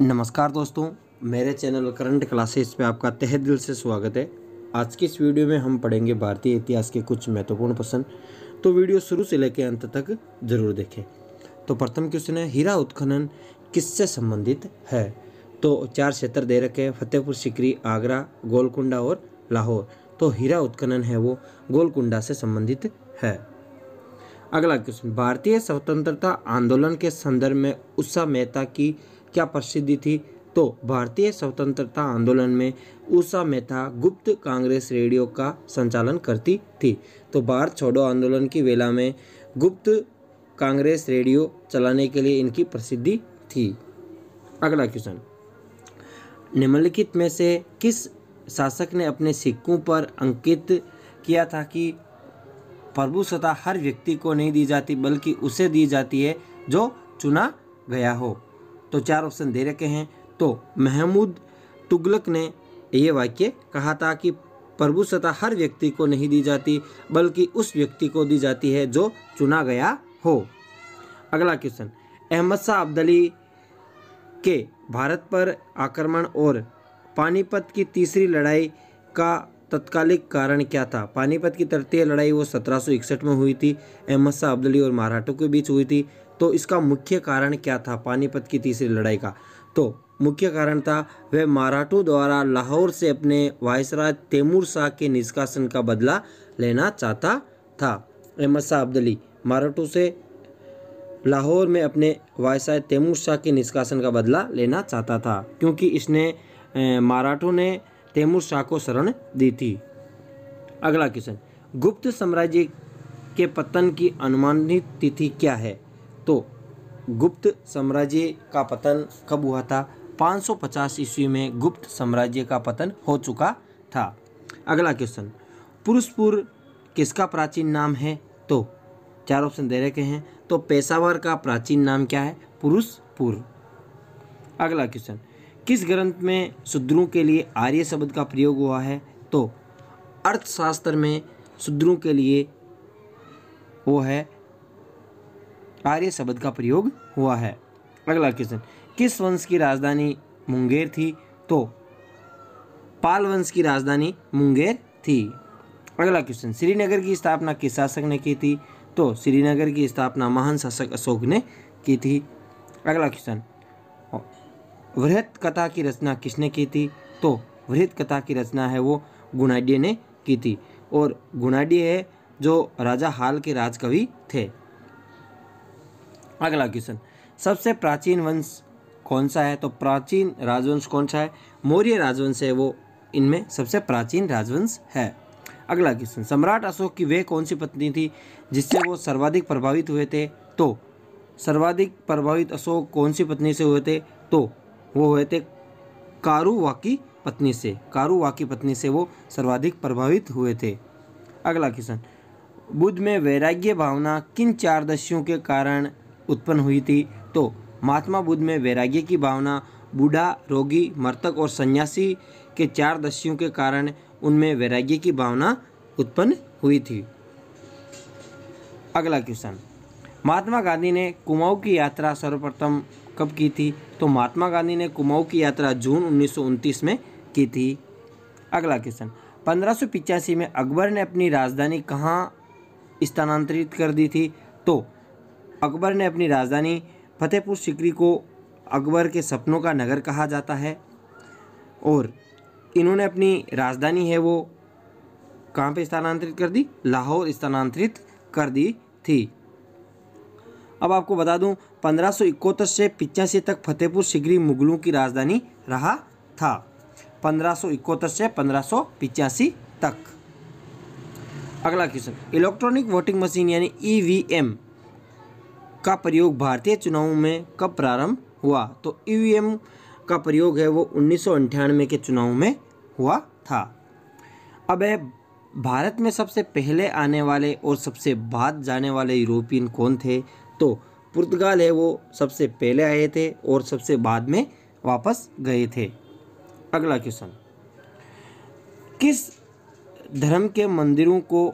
नमस्कार दोस्तों, मेरे चैनल करंट क्लासेस पे आपका तहे दिल से स्वागत है। आज की इस वीडियो में हम पढ़ेंगे भारतीय इतिहास के कुछ महत्वपूर्ण प्रश्न। तो वीडियो शुरू से लेकर अंत तक जरूर देखें। तो प्रथम क्वेश्चन है, हीरा उत्खनन किससे संबंधित है? तो 4 क्षेत्र दे रखे हैं, फतेहपुर सीकरी, आगरा, गोलकुंडा और लाहौर। तो हीरा उत्खनन है वो गोलकुंडा से संबंधित है। अगला क्वेश्चन, भारतीय स्वतंत्रता आंदोलन के संदर्भ में उषा मेहता की क्या प्रसिद्धि थी? तो भारतीय स्वतंत्रता आंदोलन में उषा मेहता गुप्त कांग्रेस रेडियो का संचालन करती थी। तो भारत छोड़ो आंदोलन की वेला में गुप्त कांग्रेस रेडियो चलाने के लिए इनकी प्रसिद्धि थी। अगला क्वेश्चन, निम्नलिखित में से किस शासक ने अपने सिक्कों पर अंकित किया था कि प्रभुसत्ता हर व्यक्ति को नहीं दी जाती बल्कि उसे दी जाती है जो चुना गया हो? तो 4 ऑप्शन दे रखे हैं। तो महमूद तुगलक ने यह वाक्य कहा था कि प्रभुसत्ता हर व्यक्ति को नहीं दी जाती बल्कि उस व्यक्ति को दी जाती है जो चुना गया हो। अगला क्वेश्चन, अहमद शाह अब्दाली के भारत पर आक्रमण और पानीपत की तीसरी लड़ाई का तत्कालिक कारण क्या था? पानीपत की तृतीय लड़ाई वो 1761 में हुई थी, अहमद शाह अब्दाली और मराठों के बीच हुई थी। तो इसका मुख्य कारण क्या था पानीपत की तीसरी लड़ाई का? तो मुख्य कारण था वह मराठों द्वारा लाहौर से अपने वायसराय तैमूर शाह के निष्कासन का बदला लेना चाहता था। अहमद शाह अब्दाली मराठों से लाहौर में अपने वायसराय तैमूर शाह के निष्कासन का बदला लेना चाहता था क्योंकि इसने मराठों ने तैमूर शाह को शरण दी थी। अगला क्वेश्चन, गुप्त साम्राज्य के पतन की अनुमानित तिथि क्या है? तो गुप्त साम्राज्य का पतन कब हुआ था? 550 ईस्वी में गुप्त साम्राज्य का पतन हो चुका था। अगला क्वेश्चन, पुरुषपुर किसका प्राचीन नाम है? तो 4 ऑप्शन दे रखे हैं। तो पेशावर का प्राचीन नाम क्या है? पुरुषपुर। अगला क्वेश्चन, किस ग्रंथ में शूद्रों के लिए आर्य शब्द का प्रयोग हुआ है? तो अर्थशास्त्र में शूद्रों के लिए वो है आर्य शब्द का प्रयोग हुआ है। अगला क्वेश्चन, किस वंश की राजधानी मुंगेर थी? तो पाल वंश की राजधानी मुंगेर थी। अगला क्वेश्चन, श्रीनगर की स्थापना किस शासक ने की थी? तो श्रीनगर की स्थापना महान शासक अशोक ने की थी। अगला क्वेश्चन, वृहत कथा की रचना किसने की थी? तो वृहत कथा की रचना है वो गुणाढ्य ने की थी और गुणाढ्य है जो राजा हाल के राजकवि थे। अगला क्वेश्चन, सबसे प्राचीन वंश कौन सा है? तो प्राचीन राजवंश कौन सा है? मौर्य राजवंश है वो इनमें सबसे प्राचीन राजवंश है। अगला क्वेश्चन, सम्राट अशोक की वे कौन सी पत्नी थी जिससे वो सर्वाधिक प्रभावित हुए थे? तो सर्वाधिक प्रभावित अशोक कौन सी पत्नी से हुए थे? तो वो हुए थे कारुवा की पत्नी से। कारुवा की पत्नी से वो सर्वाधिक प्रभावित हुए थे। अगला क्वेश्चन, बुद्ध में वैराग्य भावना किन 4 दस्युओं के कारण उत्पन्न हुई थी? तो महात्मा बुद्ध में वैराग्य की भावना बूढ़ा, रोगी, मर्तक और सन्यासी के 4 दस्युओं के कारण उनमें वैराग्य की भावना उत्पन्न हुई थी। अगला क्वेश्चन, महात्मा गांधी ने कुमाऊं की यात्रा सर्वप्रथम कब की थी? तो महात्मा गांधी ने कुमाऊं की यात्रा जून 1929 में की थी। अगला क्वेश्चन, 1585 में अकबर ने अपनी राजधानी कहाँ स्थानांतरित कर दी थी? तो अकबर ने अपनी राजधानी फतेहपुर सीकरी को अकबर के सपनों का नगर कहा जाता है और इन्होंने अपनी राजधानी है वो कहाँ पे स्थानांतरित कर दी? लाहौर स्थानांतरित कर दी थी। अब आपको बता दूं 1571 से 85 तक फतेहपुर सीकरी मुगलों की राजधानी रहा था। 1571 से 1585 तक। अगला क्वेश्चन, इलेक्ट्रॉनिक वोटिंग मशीन यानी ईवीएम का प्रयोग भारतीय चुनावों में कब प्रारंभ हुआ? तो ईवीएम का प्रयोग है वो 1998 के चुनाव में हुआ था। अब है भारत में सबसे पहले आने वाले और सबसे बाद जाने वाले यूरोपियन कौन थे? तो पुर्तगाल है वो सबसे पहले आए थे और सबसे बाद में वापस गए थे। अगला क्वेश्चन, किस धर्म के मंदिरों को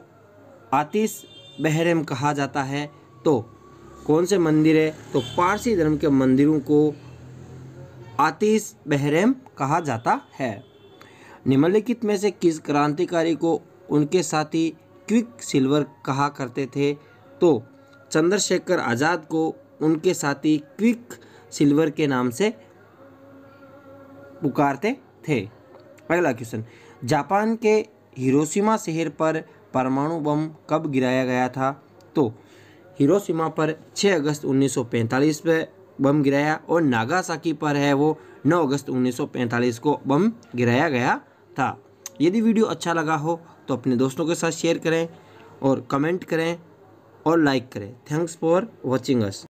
आतिश बहरम कहा जाता है? तो कौन से मंदिर है? तो पारसी धर्म के मंदिरों को आतिश बहरम कहा जाता है। निम्नलिखित में से किस क्रांतिकारी को उनके साथी क्विक सिल्वर कहा करते थे? तो चंद्रशेखर आज़ाद को उनके साथी क्विक सिल्वर के नाम से पुकारते थे। अगला क्वेश्चन, जापान के हिरोशिमा शहर पर परमाणु बम कब गिराया गया था? तो हिरोशिमा पर 6 अगस्त 1945 पर बम गिराया और नागासाकी पर है वो 9 अगस्त 1945 को बम गिराया गया था। यदि वीडियो अच्छा लगा हो तो अपने दोस्तों के साथ शेयर करें और कमेंट करें और लाइक करें। Thanks for watching us.